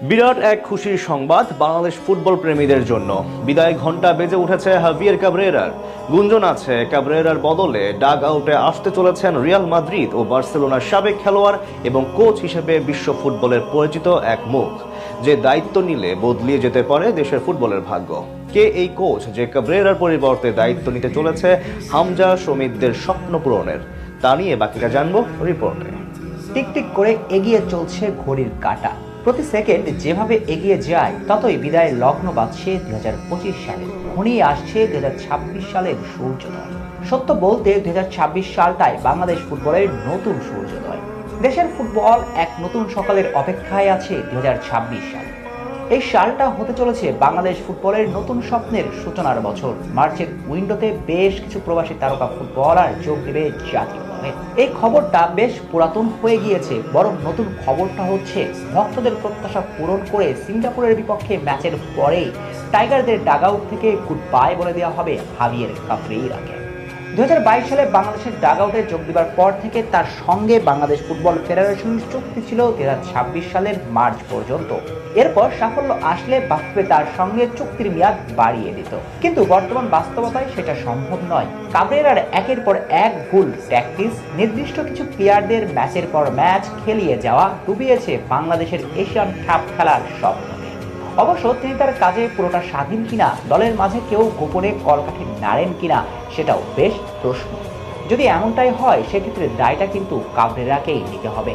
বিরাট এক খুশির সংবাদ বাংলাদেশ ফুটবল প্রেমীদের জন্য। বিদায় ঘণ্টা বেজে উঠেছে হাভিয়ের ক্যাব্রেরার। গুঞ্জন আছে ক্যাব্রেরার বদলে ডাগ আউটে আসতে চলেছেন রিয়াল মাদ্রিদ ও বার্সেলোনার সাবেক খেলোয়াড় এবং কোচ হিসেবে বিশ্ব ফুটবলের পরিচিত এক মুখ, যে দায়িত্ব নিলে বদলিয়ে যেতে পারে দেশের ফুটবলের ভাগ্য। কে এই কোচ যে ক্যাব্রেরার পরিবর্তে দায়িত্ব নিতে চলেছে হামজা সমিতদের স্বপ্ন পূরণের, তা নিয়ে বাকিটা জানবো রিপোর্টে। টিকটিক করে এগিয়ে চলছে ঘড়ির কাঁটা। প্রতি সেকেন্ড যেভাবে এগিয়ে যায় ততই বিদায়ের লগ্ন বাজছে 2025 সালে। ঘনিয়ে আসছে 2026 সালের সূর্যোদয়। সত্য বলতে 2026 সালটাই বাংলাদেশ ফুটবলের নতুন সূর্যোদয়। দেশের ফুটবল এক নতুন সকালের অপেক্ষায় আছে 2026 সাল। এই সালটা হতে চলেছে বাংলাদেশ ফুটবলের নতুন স্বপ্নের সূচনার বছর। মার্চের উইন্ডোতে বেশ কিছু প্রবাসী তারকা ফুটবলার যোগ দেবে জাতীয় দলে। এই খবরটা বেশ পুরাতন হয়ে গিয়েছে, বরং নতুন খবরটা হচ্ছে ভক্তদের প্রত্যাশা পূরণ করে সিঙ্গাপুরের বিপক্ষে ম্যাচের পরেই টাইগারদের ডাগআউট থেকে গুড বাই বলে দেওয়া হবে হাভিয়ের ক্যাব্রেরাকে। 2022 সালে বাংলাদেশের ডাগআউটে যোগ দেওয়ার পর থেকে তার সঙ্গে বাংলাদেশ ফুটবল ফেডারেশনের চুক্তি ছিল 2026 সালের মার্চ পর্যন্ত। এরপর সাফল্য আসলে বাস্তবে তার সঙ্গে চুক্তির মেয়াদ বাড়িয়ে দিত, কিন্তু বর্তমান বাস্তবতায় সেটা সম্ভব নয়। ক্যাব্রেরার একের পর এক ভুল ট্যাকটিক্স, নির্দিষ্ট কিছু প্লেয়ারদের ম্যাচের পর ম্যাচ খেলিয়ে যাওয়া ডুবিয়েছে বাংলাদেশের এশিয়ান কাপ খেলার স্বপ্নকে। অবশ্য তিনি তার কাজে পুরোটা স্বাধীন কিনা, দলের মাঝে কেউ গোপনে কলকাঠি নাড়েন কিনা, সেটাও বেশ প্রশ্ন। যদি এমনটাই হয় সেক্ষেত্রে দায়টা কিন্তু ক্যাব্রেরাকেই নিতে হবে।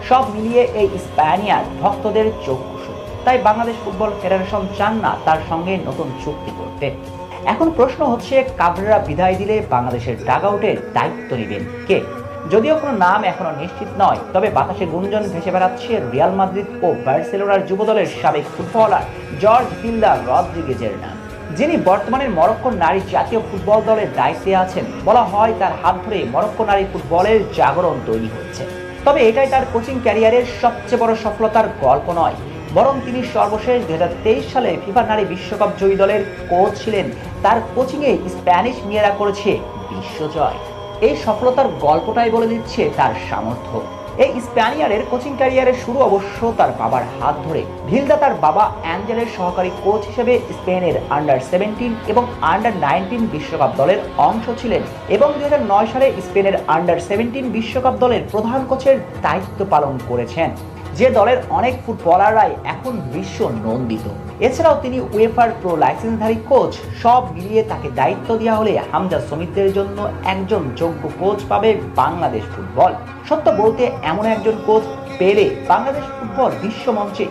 সব মিলিয়ে এই স্প্যানিয়ার ভক্তদের চক্ষুষু, তাই বাংলাদেশ ফুটবল ফেডারেশন চান না তার সঙ্গে নতুন চুক্তি করতে। এখন প্রশ্ন হচ্ছে, ক্যাব্রেরা বিদায় দিলে বাংলাদেশের ডাগআউটের দায়িত্ব নেবেন কে? যদিও কোনো নাম এখনো নিশ্চিত নয়, তবে বাতাসে গুঞ্জন ভেসে বেড়াচ্ছে রিয়াল মাদ্রিদ ও বার্সেলোনার যুবদলের সাবেক ফুটবলার জর্জ হিলদা রদ্রিগেজের নাম, যিনি বর্তমানে মরক্কোর নারী জাতীয় ফুটবল দলের দায়িত্বে আছেন। বলা হয় তার হাত ধরে মরক্কো নারী ফুটবলের জাগরণ তৈরি হচ্ছে। তবে এটাই তার কোচিং ক্যারিয়ারের সবচেয়ে বড় সফলতার গল্প নয়, বরং তিনি সর্বশেষ 2023 সালে ফিফা নারী বিশ্বকাপ জয়ী দলের কোচ ছিলেন। তার কোচিংয়ে স্প্যানিশ মেয়েরা করেছে বিশ্বজয়। এই সফলতার গল্পটাই বলে দিচ্ছে তার সামর্থ্য। এই স্প্যানিয়ারের কোচিং ক্যারিয়ারের শুরু অবশ্য তার বাবার হাত ধরে। ভিলদা তার বাবা অ্যাঞ্জেলের সহকারী কোচ হিসেবে স্পেনের আন্ডার-17 এবং আন্ডার-19 বিশ্বকাপ দলের অংশ ছিলেন এবং 2009 সালে স্পেনের আন্ডার-17 বিশ্বকাপ দলের প্রধান কোচের দায়িত্ব পালন করেছেন, যে দলের অনেক ফুটবলাররাই এখন বিশ্ব নন্দিত। এছাড়াও তিনি উয়েফার প্রো লাইসেন্সধারী কোচ। সব মিলিয়ে তাকে দায়িত্ব দেওয়া হলে হামজা সমিতদের জন্য একজন যোগ্য কোচ পাবে বাংলাদেশ ফুটবল। সত্য বলতে এমন একজন কোচ পেলে বাংলাদেশ ফুটবল বিশ্ব মঞ্চে